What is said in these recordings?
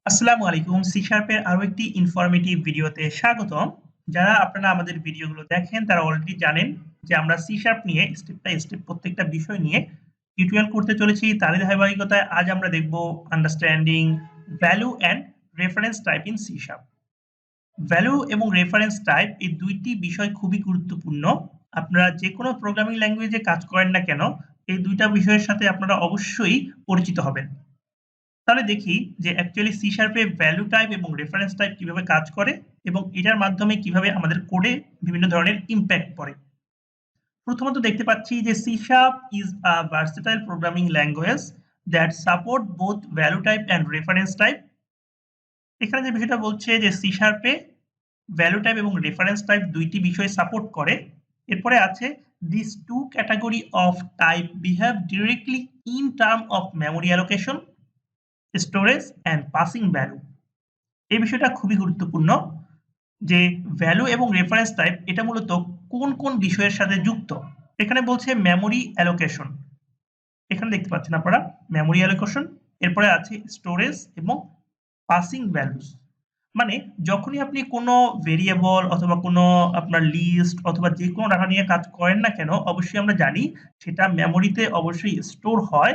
আসসালামু আলাইকুম। সি শার্পের আরো একটি ইনফরমেটিভ ভিডিওতে স্বাগতম। যারা আপনারা আমাদের ভিডিওগুলো দেখেন তারা অলরেডি জানেন যে আমরা সি শার্প নিয়ে স্টেপ বাই স্টেপ প্রত্যেকটা বিষয় নিয়ে টিউটোরিয়াল করতে চলেছি। তারই ধারাবাহিকতায় আজ আমরা দেখব understanding value and reference type in C sharp. Value এবং রেফারেন্স টাইপ এই দুইটি বিষয় খুবই গুরুত্বপূর্ণ। আপনারা যে কোনো প্রোগ্রামিং ল্যাঙ্গুয়েজে কাজ করেন না কেন, এই দুইটা বিষয়ের সাথে আপনারা অবশ্যই পরিচিত হবেন। তাহলে দেখি যে অ্যাকচুয়ালি সি শার্পে ভ্যালু টাইপ এবং রেফারেন্স টাইপ কিভাবে কাজ করে এবং এটার মাধ্যমে কিভাবে আমাদের কোডে বিভিন্ন ধরনের ইমপ্যাক্ট পড়ে। প্রথমত দেখতে পাচ্ছি যে C sharp is a versatile programming language that support both value type and reference type. এখানে যে বিষয়টা বলছে যে সি শার্পে ভ্যালু টাইপ এবং রেফারেন্স টাইপ দুইটি বিষয় সাপোর্ট করে। এরপরে আছে this two category of type behave directly in term of memory allocation, storage and passing value. এই বিষয়টা খুবই গুরুত্বপূর্ণ যে ভ্যালু এবং রেফারেন্স টাইপ এটা মূলত কোন কোন বিষয়ের সাথে যুক্ত। এখানে বলছে মেমোরি অ্যালোকেশন, এখানে দেখতে পাচ্ছেন আপনারা মেমোরি অ্যালোকেশন, এরপরে আছে স্টোরেজ এবং পাসিং ভ্যালুস। মানে যখনই আপনি কোনো ভেরিয়েবল অথবা কোনো আপনার লিস্ট অথবা যে কোনো ডাটা নিয়ে কাজ করেন না কেন, অবশ্যই আমরা জানি সেটা মেমোরিতে অবশ্যই স্টোর হয়,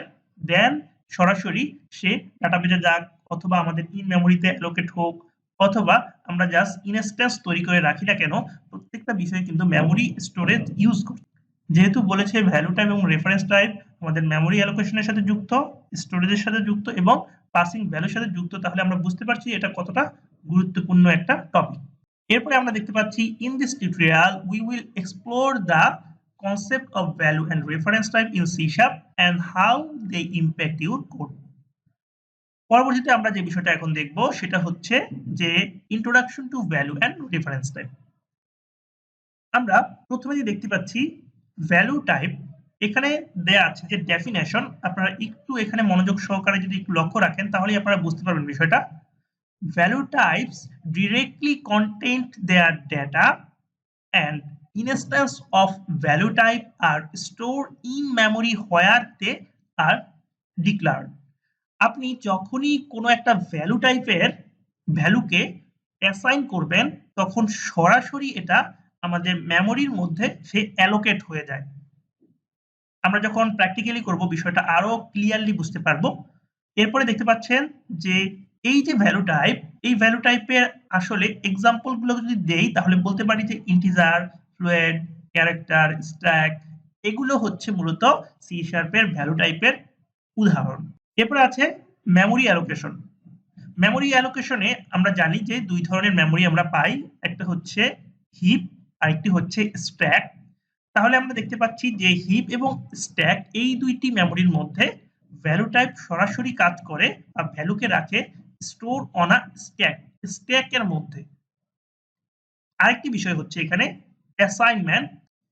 দেন সরাসরি সে ডাটাবেজে যাক অথবা আমাদের ইন মেমোরিতে অ্যালোকেট হোক অথবা আমরা জাস্ট ইনস্ট্যান্স তৈরি করে রাখি না কেন, প্রত্যেকটা বিষয়ে কিন্তু মেমোরি স্টোরেজ ইউজ করি। যেহেতু বলেছে ভ্যালু টাইপ এবং রেফারেন্স টাইপ আমাদের মেমোরি অ্যালোকেশনের সাথে যুক্ত, স্টোরেজের সাথে যুক্ত এবং পাসিং ভ্যালুর সাথে যুক্ত, তাহলে আমরা বুঝতে পারছি এটা কতটা গুরুত্বপূর্ণ একটা টপিক। এরপরে আমরা দেখতে পাচ্ছি in this tutorial we will explore the concept of value and reference type in C# and how they impact your code. পরবর্তীতে আমরা যে বিষয়টা এখন দেখব সেটা হচ্ছে যে introduction to value and reference type. আমরা প্রথমে যে দেখতে পাচ্ছি ভ্যালু টাইপ, এখানে দেয়া আছে যে ডেফিনেশন। আপনারা একটু এখানে মনোযোগ সহকারে যদি একটু লক্ষ্য রাখেন তাহলেই আপনারা বুঝতে পারবেন বিষয়টা। Value types directly content their data and instance of value type are stored in memory where they are declared. আপনি যখনই কোনো একটা ভ্যালু টাইপের ভ্যালুকে অ্যাসাইন করবেন তখন সরাসরি এটা আমাদের মেমোরির মধ্যে সে অ্যালোকেট হয়ে যায়। আমরা যখন প্র্যাকটিক্যালি করব বিষয়টা আরো ক্লিয়ারলি বুঝতে পারবো। এরপরে দেখতে পাচ্ছেন যে এই যে ভ্যালু টাইপ, এই ভ্যালু টাইপের আসলে এক্সাম্পল গুলো যদি দেই তাহলে বলতে পারি যে ইন্টিজার, ফ্লুয়েন্ট, ক্যারেক্টার, স্ট্যাক এগুলো হচ্ছে মূলত সি শার্পের ভ্যালু টাইপের উদাহরণ। এরপরে আছে মেমোরি অ্যালোকেশন। মেমোরি অ্যালোকেশনে আমরা জানি যে দুই ধরনের মেমোরি আমরা পাই, একটা হচ্ছে হিপ আর একটি হচ্ছে স্ট্যাক। তাহলে আমরা দেখতে পাচ্ছি যে হিপ এবং স্ট্যাক এই দুইটি মেমোরির মধ্যে ভ্যালু টাইপ সরাসরি কাজ করে বা ভ্যালুকে রাখে স্টোর অন আ স্ট্যাকের মধ্যে। আরেকটি বিষয় হচ্ছে এখানে অ্যাসাইনমেন্ট।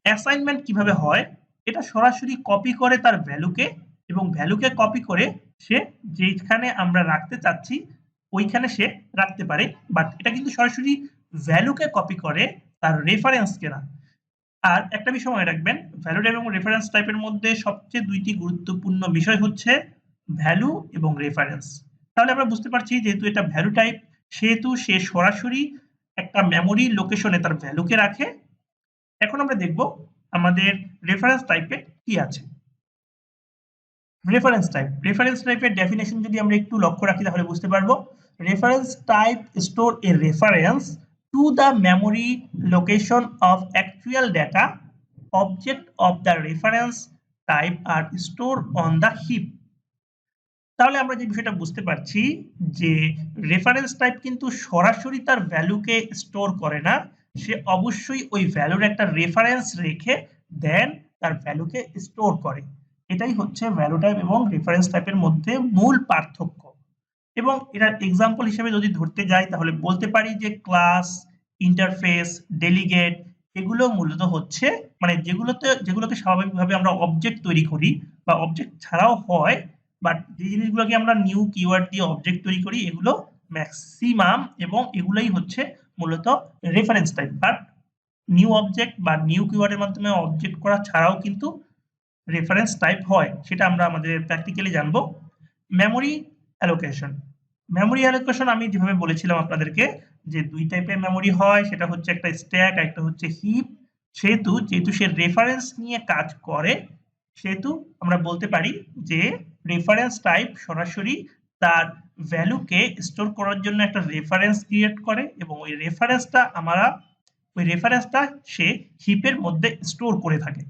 অ্যাসাইনমেন্ট কিভাবে হয়, এটা সরাসরি কপি করে তার ভ্যালুকে এবং ভ্যালুকে কপি করে সে যেখানে আমরা রাখতে চাচ্ছি ওইখানে সে রাখতে পারে, বাট এটা কিন্তু সরাসরি ভ্যালুকে কপি করে তার রেফারেন্সকে না। আর একটা বিষয় মনে রাখবেন, ভ্যালু টাইপ এবং রেফারেন্স টাইপের মধ্যে সবচেয়ে দুইটি গুরুত্বপূর্ণ বিষয় হচ্ছে ভ্যালু এবং রেফারেন্স। তাহলে আমরা বুঝতে পারছি যেহেতু এটা ভ্যালু টাইপ সেহেতু সে সরাসরি একটা মেমোরি লোকেশনে তার ভ্যালুকে রাখে। এখন আমরা দেখব আমাদের রেফারেন্স টাইপে কি আছে। রেফারেন্স টাইপের ডেফিনেশন যদি আমরা একটু লক্ষ্য রাখি তাহলে বুঝতে পারবো। Reference type store A reference to the memory location of actual data. Object of the reference type are stored on the heap. তাহলে আমরা যে বিষয়টা বুঝতে পারছি যে রেফারেন্স টাইপ কিন্তু সরাসরি তার ভ্যালুকে স্টোর করে না, সে অবশ্যই ওই ভ্যালুর একটা রেফারেন্স রেখে দেন তার ভ্যালুকে স্টোর করে। এটাই হচ্ছে ভ্যালু টাইপ এবং রেফারেন্স টাইপের মধ্যে মূল পার্থক্য। এবং এটার এক্সাম্পল হিসেবে যদি ধরতে যাই তাহলে বলতে পারি যে ক্লাস, ইন্টারফেস, ডেলিগেট এগুলো মূলত হচ্ছে মানে যেগুলোকে স্বাভাবিকভাবে আমরা অবজেক্ট তৈরি করি বা অবজেক্ট ছাড়াও হয়, বাট যে জিনিসগুলোকে আমরা নিউ কিওয়ার্ড দিয়ে অবজেক্ট তৈরি করি এগুলো ম্যাক্সিমাম এবং এগুলোই হচ্ছে মূলত reference type. But new object বা নিউ কিওয়ার্ডের মাধ্যমে অবজেক্ট করা ছাড়াও কিন্তু রেফারেন্স টাইপ হয়, সেটা আমরা আমাদের প্র্যাকটিক্যালি জানবো। Memory allocation. মেমোরি অ্যালোকেশন আমি যেভাবে বলেছিলাম আপনাদেরকে যে দুই টাইপের মেমোরি হয়, সেটা হচ্ছে একটা স্ট্যাক আর একটা হচ্ছে হিপ। যেহেতু সে রেফারেন্স নিয়ে কাজ করে, সেহেতু আমরা বলতে পারি যে রেফারেন্স টাইপ সরাসরি তার ভ্যালুকে স্টোর করার জন্য একটা রেফারেন্স ক্রিয়েট করে এবং ওই রেফারেন্সটা সে হিপের মধ্যে স্টোর করে থাকে।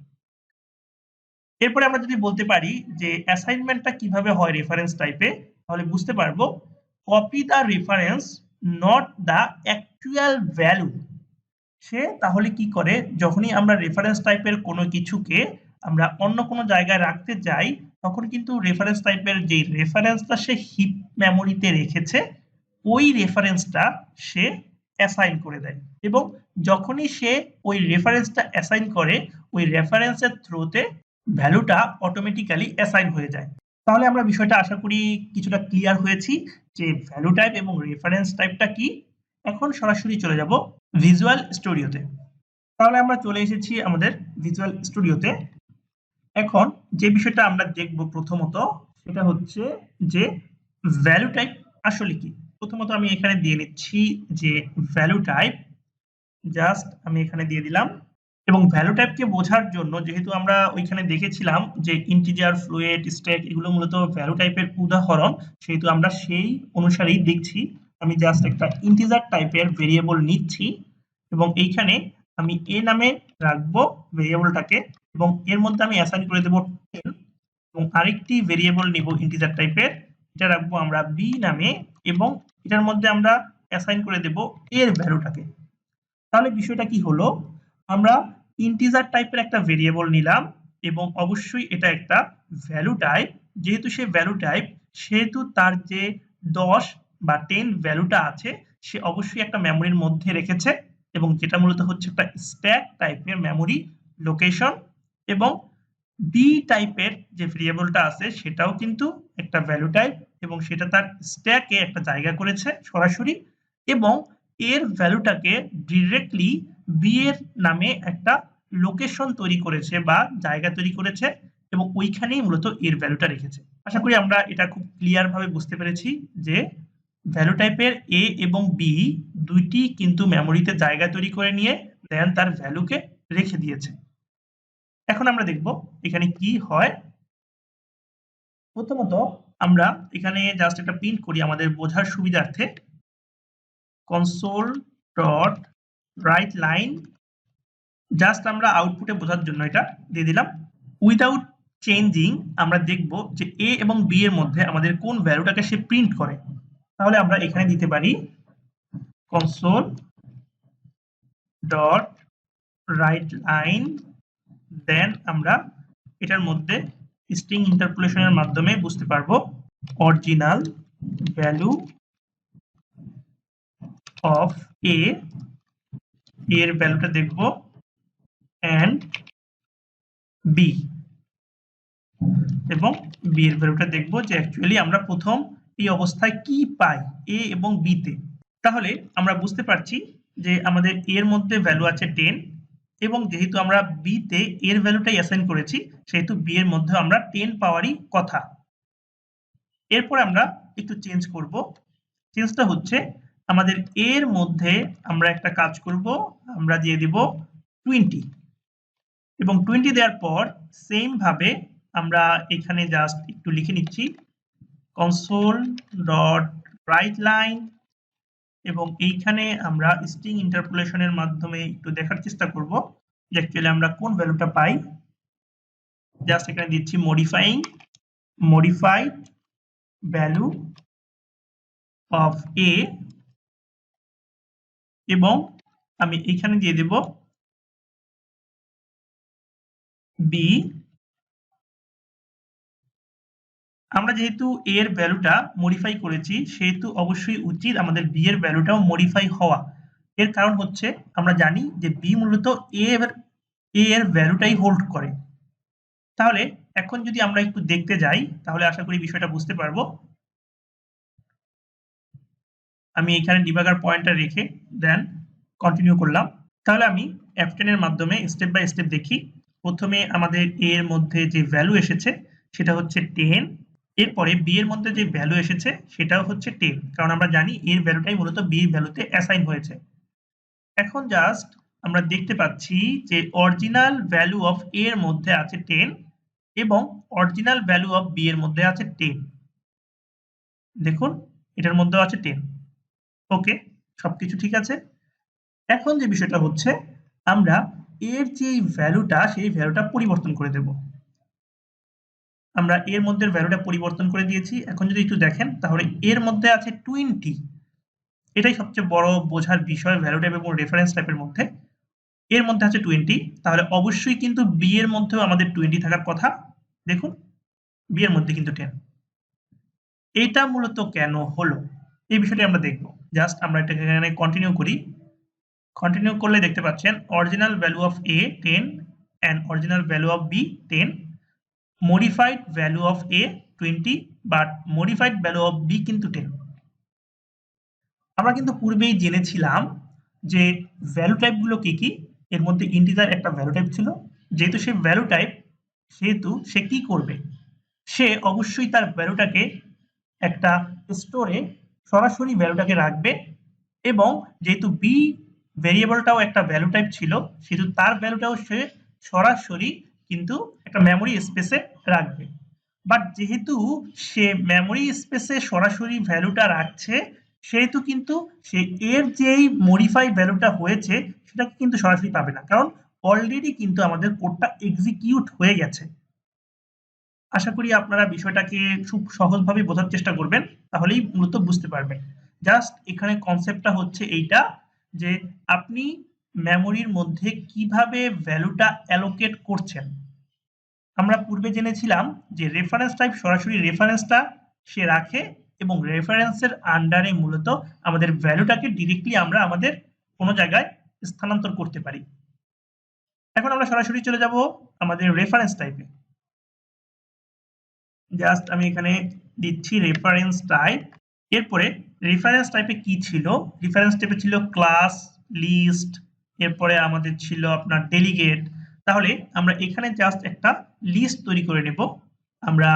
এরপরে আমরা যদি বলতে পারি যে অ্যাসাইনমেন্টটা কিভাবে হয় রেফারেন্স টাইপে, তাহলে বুঝতে পারবো copy the reference not the actual value. সে তাহলে কি করে, যখনই আমরা রেফারেন্স টাইপের কোনো কিছুকে আমরা অন্য কোনো জায়গায় রাখতে যাই, তখন কিন্তু রেফারেন্স টাইপের যে রেফারেন্সটা সে হিপ মেমোরিতে রেখেছে, ওই রেফারেন্সটা সে অ্যাসাইন করে দেয় এবং যখনই সে ওই রেফারেন্সটা অ্যাসাইন করে, ওই রেফারেন্সের থ্রুতে ভ্যালুটা অটোমেটিক্যালি অ্যাসাইন হয়ে যায়। তাহলে আমরা বিষয়টা আশা করি কিছুটা ক্লিয়ার হয়েছি যে ভ্যালু টাইপ এবং রেফারেন্স টাইপটা কি। এখন সরাসরি চলে যাব ভিজুয়াল স্টুডিওতে। তাহলে আমরা চলে এসেছি আমাদের ভিজুয়াল স্টুডিওতে। এখন যে বিষয়টা আমরা দেখব প্রথমত, সেটা হচ্ছে যে ভ্যালু টাইপ আসলে কি। প্রথমত আমি এখানে দিয়ে নিচ্ছি যে ভ্যালু টাইপ, জাস্ট আমি এখানে দিয়ে দিলাম। এবং ভ্যালু টাইপকে বোঝার জন্য, যেহেতু আমরা ওইখানে দেখেছিলাম যে ইন্টিজার, ফ্লুয়েট, স্ট্যাক এগুলো মূলত ভ্যালু টাইপের উদাহরণ, সেহেতু আমরা সেই অনুসারেই দেখছি। আমি জাস্ট একটা ইন্টিজার টাইপের ভেরিয়েবল নিচ্ছি এবং এইখানে আমি এ নামে রাখবো ভেরিয়েবলটাকে এবং এর মধ্যে আমি অ্যাসাইন করে দেব 10 এবং আরেকটি ভেরিয়েবল নিব ইন্টিজার টাইপের, এটা রাখবো আমরা বি নামে এবং এটার মধ্যে আমরা অ্যাসাইন করে দেব এর ভ্যালুটাকে। তাহলে বিষয়টা কি হলো, আমরা ইন্টিজার টাইপের একটা ভেরিয়েবল নিলাম এবং অবশ্যই এটা একটা ভ্যালু টাইপ। যেহেতু সে ভ্যালু টাইপ, সেহেতু তার যে 10 বা 10 ভ্যালুটা আছে, সে অবশ্যই একটা মেমোরির মধ্যে রেখেছে এবং যেটা মূলত হচ্ছে একটা স্ট্যাক টাইপের মেমোরি লোকেশন। এবং বি টাইপের যে ভেরিয়েবলটা আছে, সেটাও কিন্তু একটা ভ্যালু টাইপ এবং সেটা তার স্ট্যাকে একটা জায়গা করেছে সরাসরি এবং এর ভ্যালুটাকে ডিরেক্টলি বি এর নামে একটা লোকেশন তৈরি করেছে বা জায়গা তৈরি করেছে এবং ওইখানেই মূলত এর ভ্যালুটা রেখেছে। আশা করি আমরা এটা খুব ক্লিয়ার ভাবে বুঝতে পেরেছি যে ভ্যালু টাইপের এ এবং বি দুইটি কিন্তু মেমোরিতে জায়গা তৈরি করে নিয়ে দেন তার ভ্যালুকে রেখে দিয়েছে। এখন আমরা দেখব এখানে কি হয়। প্রথমত আমরা এখানে জাস্ট একটা প্রিন্ট করি আমাদের বোঝার সুবিধার্থে, console.WriteLine, জাস্ট আমরা আউটপুটে বোঝার জন্য এটা দিয়ে দিলাম। উইদাউট চেঞ্জিং আমরা দেখব যে এ এবং বি এর মধ্যে আমাদের কোন ভ্যালুটাকে সে প্রিন্ট করে। তাহলে আমরা এখানে দিতে পারি console.WriteLine, দেন আমরা এটার মধ্যে স্ট্রিং ইন্টারপোলেশনের মাধ্যমে বুঝতে পারবো অরিজিনাল ভ্যালু অফ এ, এর ভ্যালুটা দেখব এন্ড বি এবং বি এর ভ্যালুটা দেখব যে অ্যাকচুয়ালি আমরা প্রথম এই অবস্থায় কি পাই এ এবং বি তে। তাহলে আমরা বুঝতে পারছি যে আমাদের এর মধ্যে ভ্যালু আছে 10 এবং যেহেতু আমরা বি তে এর ভ্যালুটাই অ্যাসাইন করেছি, সেহেতু বি এর মধ্যে আমরা 10 পাওয়ারই কথা। এরপর আমরা একটু চেঞ্জ করব। চেঞ্জটা হচ্ছে আমাদের এর মধ্যে আমরা একটা কাজ করব, আমরা দিয়ে দিব 20 এবং 20 দেওয়ার পর সেম ভাবে আমরা এখানে জাস্ট একটু লিখে নিচ্ছি console.WriteLine এবং এইখানে আমরা স্ট্রিং ইন্টারপোলেশনের মাধ্যমে একটু দেখার চেষ্টা করব যে অ্যাকচুয়ালি আমরা কোন ভ্যালুটা পাই। জাস্ট এখানে দিচ্ছি modified value of a এবং আমি এখানে দিয়ে দেব b। আমরা যেহেতু a এর ভ্যালুটা মডিফাই করেছি, সেহেতু অবশ্যই উচিত আমাদের b এর ভ্যালুটাও মডিফাই হওয়া। এর কারণ হচ্ছে আমরা জানি যে b মূলত a এর ভ্যালুটাই হোল্ড করে। তাহলে এখন যদি আমরা একটু দেখতে যাই, তাহলে আশা করি বিষয়টা বুঝতে পারবো। আমি এখানে ডিবাগার পয়েন্টার রেখে দেন কন্টিনিউ করলাম। তাহলে আমি F10 এর মাধ্যমে স্টেপ বাই স্টেপ দেখি। প্রথমে আমাদের এর মধ্যে যে ভ্যালু এসেছে সেটা হচ্ছে 10 এরপরে b এর মধ্যে যে ভ্যালু এসেছে সেটাও হচ্ছে 10, কারণ আমরা জানি এর ভ্যালুটাই মূলত b এর ভ্যালুতে অ্যাসাইন হয়েছে। এখন জাস্ট আমরা দেখতে পাচ্ছি যে অরিজিনাল ভ্যালু অফ a এর মধ্যে আছে 10 এবং অরিজিনাল ভ্যালু অফ b এর মধ্যে আছে 10। দেখুন এটার মধ্যেও আছে 10। ওকে, সবকিছু ঠিক আছে। এখন যে বিষয়টা হচ্ছে আমরা এর যে ভ্যালুটা সেই ভ্যালুটা পরিবর্তন করে দেব। আমরা এর মধ্যে ভ্যালুটা পরিবর্তন করে দিয়েছি। এখন যদি একটু দেখেন তাহলে এর মধ্যে আছে 20। এটাই সবচেয়ে বড় বোঝার বিষয় ভ্যালু টাইপ এবং রেফারেন্স টাইপের মধ্যে। এর মধ্যে আছে 20, তাহলে অবশ্যই কিন্তু বি এর মধ্যেও আমাদের 20 থাকার কথা। দেখুন বি এর মধ্যে কিন্তু 10। এটা মূলত কেন হলো এই বিষয়টি আমরা দেখব। জাস্ট আমরা এটাকে এখানে কন্টিনিউ করি। কন্টিনিউ করলে দেখতে পাচ্ছেন original value of a 10 and original value of b 10, modified value of a 20 but modified value of b কিন্তু 10। আমরা কিন্তু পূর্বেই জেনেছিলাম যে ভ্যালু টাইপ গুলো কি কি। এর মধ্যে ইন্টিজার একটা ভ্যালু টাইপ ছিল। যেহেতু সে ভ্যালু টাইপ সেহেতু সে কি করবে, সে অবশ্যই তার ভ্যালুটাকে একটা স্টোরে সরাসরি ভ্যালুটাকে রাখবে এবং যেহেতু বি ভেরিয়েবলটাও একটা ভ্যালু টাইপ ছিল সেহেতু তার ভ্যালুটাও সে সরাসরি কিন্তু একটা মেমোরি স্পেসে রাখবে। বাট যেহেতু সে মেমোরি স্পেসে সরাসরি ভ্যালুটা রাখছে সেহেতু কিন্তু সে এর যেই মডিফাই ভ্যালুটা হয়েছে সেটাকে কিন্তু সরাসরি পাবে না, কারণ অলরেডি কিন্তু আমাদের কোডটা এক্সিকিউট হয়ে গেছে। আশা করি আপনারা বিষয়টাকে খুব সহজভাবে বোঝার চেষ্টা করবেন, তাহলেই মূলত বুঝতে পারবেন। জাস্ট এখানে কনসেপ্টটা হচ্ছে এইটা যে আপনি মেমোরির মধ্যে কিভাবে ভ্যালুটা অ্যালোকেট করছেন। আমরা পূর্বে জেনেছিলাম যে রেফারেন্স টাইপ সরাসরি রেফারেন্সটা সে রাখে এবং রেফারেন্সের আন্ডারে মূলত আমাদের ভ্যালুটাকে ডিরেক্টলি আমরা আমাদের কোনো জায়গায় স্থানান্তর করতে পারি। এখন আমরা সরাসরি চলে যাব আমাদের রেফারেন্স টাইপে। জাস্ট আমি এখানে দিচ্ছি রেফারেন্স টাইপ। এরপরে রেফারেন্স টাইপে কি ছিল, রেফারেন্স টাইপে ছিল ক্লাস, লিস্ট, এরপরে আমাদের ছিল আপনার ডেলিগেট। তাহলে আমরা এখানে জাস্ট একটা লিস্ট তৈরি করে নেব। আমরা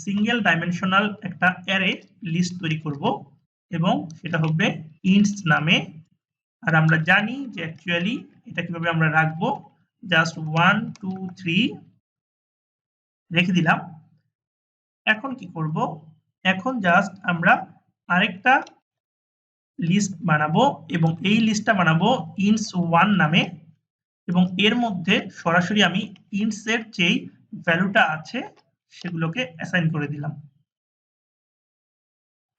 সিঙ্গেল ডাইমেনশনাল একটা অ্যারে লিস্ট তৈরি করব এবং সেটা হবে ইন্টস নামে। আর আমরা জানি যে অ্যাকচুয়ালি এটা কিভাবে আমরা রাখবো, জাস্ট 1 2 3 রেখে দিলাম। এখন কি করব, এখন জাস্ট আমরা আরেকটা লিস্ট বানাবো এবং এই লিস্টটা বানাবো ints1 নামে এবং এর মধ্যে সরাসরি আমি ints এর যেই ভ্যালুটা আছে সেগুলোকে অ্যাসাইন করে দিলাম।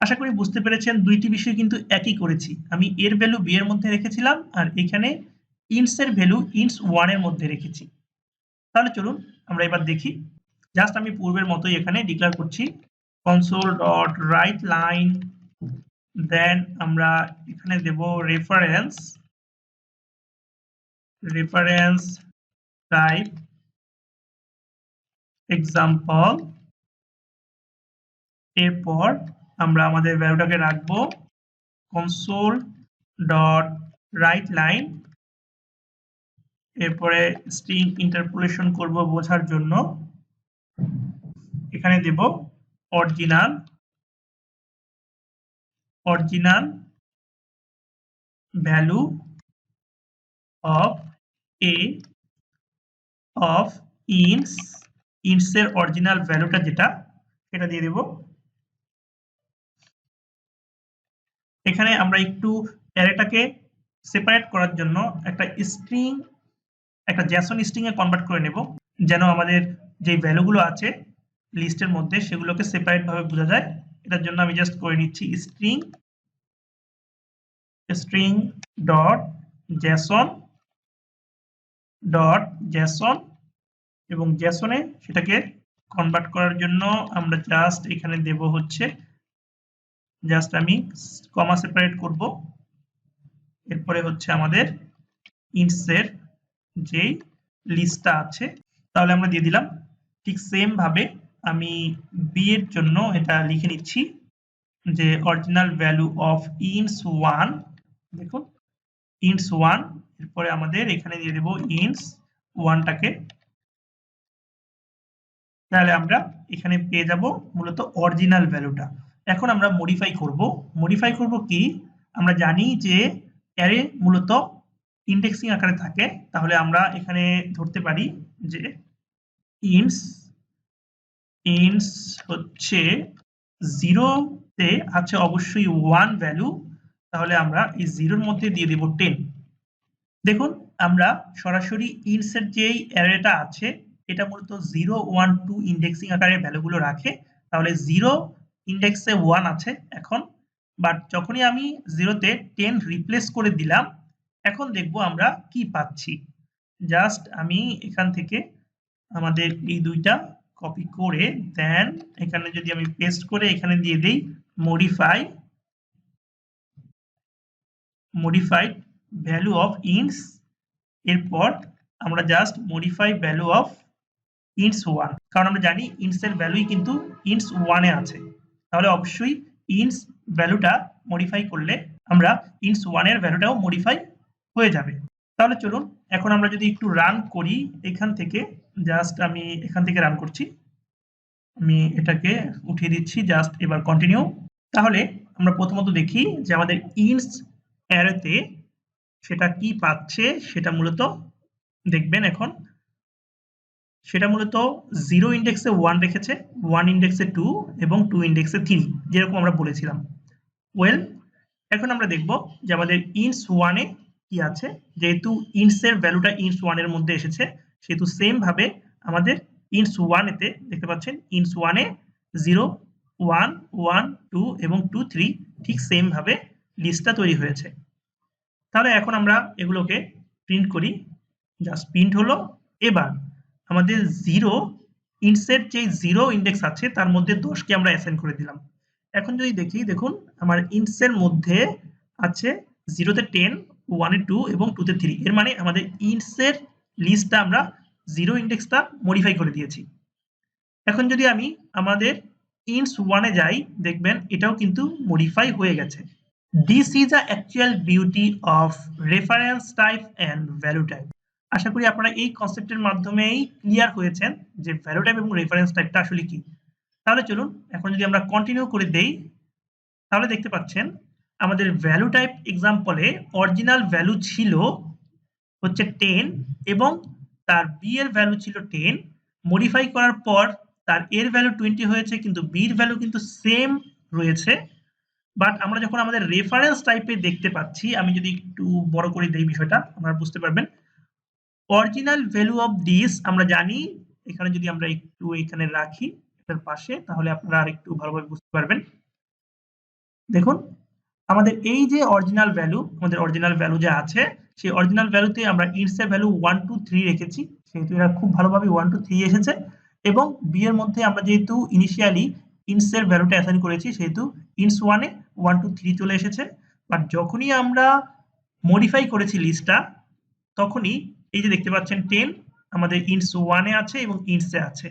আশা করি বুঝতে পেরেছেন দুইটি বিষয় কিন্তু একই করেছি। আমি এর ভ্যালু b এর মধ্যে রেখেছিলাম আর এখানে ints এর ভ্যালু ints1 এর মধ্যে রেখেছি। তাহলে চলুন আমরা এবার দেখি। জাস্ট আমি পূর্বের মতোই এখানে ডিক্লেয়ার করছি console.WriteLine, দেন আমরা এখানে দেব রেফারেন্স টাইপ এক্সাম্পল। এরপর আমরা আমাদের ভ্যালুটাকে রাখবো console.WriteLine, এরপরে স্ট্রিং ইন্টারপোলেশন করব বোঝার জন্য। এখানে দেব original value of a of ints এর অরিজিনাল ভ্যালুটা যেটা সেটা দিয়ে দেব। এখানে আমরা একটু অ্যারেটাকে সেপারেট করার জন্য একটা স্ট্রিং, একটা জেসন স্ট্রিং এ কনভার্ট করে নেব যেন আমাদের যে ভ্যালুগুলো আছে লিস্টের মধ্যে সেগুলোকে সেপারেট ভাবে বোঝা যায়। এটার জন্য আমি জাস্ট করে নিচ্ছি স্ট্রিং ডট জেসন এবং জেসনে সেটাকে কনভার্ট করার জন্য আমরা জাস্ট এখানে দেব হচ্ছে, জাস্ট আমি কমা সেপারেট করব। এরপরে হচ্ছে আমাদের ইন্টস এর যে লিস্টটা আছে তাহলে আমরা দিয়ে দিলাম। ঠিক সেম ভাবে আমি বি এর জন্য এটা লিখে নিচ্ছি যে অরিজিনাল ভ্যালু অফ ints1, দেখুন ints1, এরপরে আমাদের এখানে দিয়ে দেব ints1টাকে তাহলে আমরা এখানে পেয়ে যাব মূলত অরিজিনাল ভ্যালুটা। এখন আমরা মডিফাই করব কি, আমরা জানি যে অ্যারে মূলত ইন্ডেক্সিং আকারে থাকে, তাহলে আমরা এখানে ধরতে পারি যে ইন্টস হচ্ছে 0 তে আছে অবশ্যই 1 ভ্যালু, তাহলে আমরা এই 0 এর মধ্যে দিয়ে দেব 10। দেখুন আমরা সরাসরি ইন্টস এর যেই অ্যারেটা আছে এটা মূলত 0 1 2 ইন্ডেক্সিং আকারে ভ্যালুগুলো রাখে, তাহলে 0 ইন্ডেক্সে 1 আছে এখন, বাট যখনই আমি 0 তে 10 রিপ্লেস করে দিলাম, এখন দেখব আমরা কি পাচ্ছি। জাস্ট আমি এখান থেকে আমাদের এই দুইটা কপি করে দেন এখানে যদি আমি পেস্ট করে এখানে দিয়ে দেই মডিফাইড ভ্যালু অফ ইন্টস, এরপর আমরা জাস্ট মডিফাই ভ্যালু অফ ইন্টস 1, কারণ আমরা জানি ইন্টস এর ভ্যালুই কিন্তু ইন্টস 1 এ আছে, তাহলে অবশ্যই ইন্টস ভ্যালুটা মডিফাই করলে আমরা ইন্টস 1 এর ভ্যালুটাও মডিফাই হয়ে যাবে। তাহলে চলুন এখন আমরা যদি একটু রান করি এখান থেকে, জাস্ট আমি এখান থেকে রান করছি, আমি এটাকে উঠিয়ে দিচ্ছি, জাস্ট এবার কন্টিনিউ। তাহলে আমরা প্রথমত দেখি যে আমাদের ইন্টস অ্যারেতে সেটা কি পাচ্ছে, সেটা মূলত দেখবেন এখন। সেটা মূলত 0 ইন্ডেক্সে 1 রেখেছে, 1 ইন্ডেক্সে 2 এবং 2 ইন্ডেক্সে 3, যেরকম আমরা বলেছিলাম। ওয়েল, এখন আমরা দেখব যে আমাদের ইন্টস 1 এ কি আছে। যেহেতু ইন্টস এর ভ্যালুটা ইন্টস 1 এর মধ্যে এসেছে, সেহেতু সেম ভাবে আমাদের ইন্টস 1 এতে দেখতে পাচ্ছেন ইন্টস 1 এ 0 1 1 2 এবং 2 3 ঠিক সেম ভাবে লিস্টটা তৈরি হয়েছে। তাহলে এখন আমরা এগুলোকে প্রিন্ট করি, জাস্ট প্রিন্ট হলো। এবার আমাদের 0 ইন্টস এর যে 0 ইন্ডেক্স আছে তার মধ্যে 10 কে আমরা অ্যাসাইন করে দিলাম। এখন যদি দেখি, দেখুন আমার ইন্টস এর মধ্যে আছে 0 তে 10, 1 এ 2 এবং 2 তে 3, এর মানে আমাদের ইন্টস এর লিস্টটা আমরা 0 ইন্ডেক্সটা মডিফাই করে দিয়েছি। এখন যদি আমি আমাদের ইন্টস 1 এ যাই, দেখবেন এটাও কিন্তু মডিফাই হয়ে গেছে। This is the actual beauty of reference type and value type. আশা করি আপনারা এই কনসেপ্টের মাধ্যমেই ক্লিয়ার হয়েছেন যে ভ্যালু টাইপ এবং রেফারেন্স টাইপটা আসলে কি। তাহলে চলুন এখন যদি আমরা কন্টিনিউ করে দেই, তাহলে দেখতে পাচ্ছেন আমাদের ভ্যালু টাইপ এক্সাম্পলে অরিজিনাল ভ্যালু ছিল হচ্ছে 10 এবং তার বি এর ভ্যালু ছিল 10, মডিফাই করার পর তার এর ভ্যালু 20 হয়েছে, কিন্তু বি এর ভ্যালু কিন্তু সেম রয়েছে। বাট আমরা যখন আমাদের রেফারেন্স টাইপে দেখতে পাচ্ছি, আমি যদি একটু বড় করে দেই বিষয়টা আপনারা বুঝতে পারবেন। অরিজিনাল ভ্যালু অফ দিস আমরা জানি, এখানে যদি আমরা একটু এখানে রাখি এটার পাশে, তাহলে আপনারা আরেকটু ভালোভাবে বুঝতে পারবেন। দেখুন আমাদের এই যে অরিজিনাল ভ্যালু, আমাদের অরিজিনাল ভ্যালু যা আছে সেই অরিজিনাল ভ্যালুতে আমরা ইন্টস এর ভ্যালু 1 2 3 রেখেছি, সেহেতু এরা খুব ভালোভাবে 1 2 3 এসেছে। এবং বি এর মধ্যে আমরা যেহেতু ইনিশিয়ালি ইন্টস এর ভ্যালুটা অ্যাসাইন করেছি, সেহেতু ইন্টস 1 এ 1 2 3 চলে এসেছে। বাট যখনই আমরা মডিফাই করেছি লিস্টটা, তখনই এই যে দেখতে পাচ্ছেন 10 আমাদের ইন্টস 1 এ আছে এবং ইন্টস এ আছে।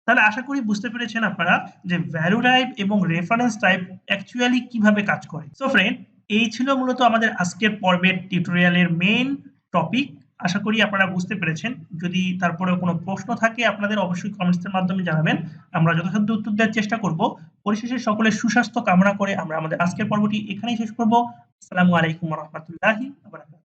তাহলে আশা করি বুঝতে পেরেছেন আপনারা যে ভ্যালু টাইপ এবং রেফারেন্স টাইপ অ্যাকচুয়ালি কিভাবে কাজ করে। সো ফ্রেন্ড, এই ছিল মূলত আমাদের আজকের পর্বের টিউটোরিয়ালের মেইন টপিক। আশা করি আপনারা বুঝতে পেরেছেন। যদি তারপরেও কোনো প্রশ্ন থাকে আপনাদের অবশ্যই কমেন্টসের মাধ্যমে জানাবেন, আমরা যথাসাধ্য উত্তর দেওয়ার চেষ্টা করব। পরিশেষে সকলের সুস্বাস্থ্য কামনা করে আমরা আমাদের আজকের পর্বটি এখানেই শেষ করব। আসসালামু আলাইকুম ওয়া রাহমাতুল্লাহি ওয়া বারাকাতুহু।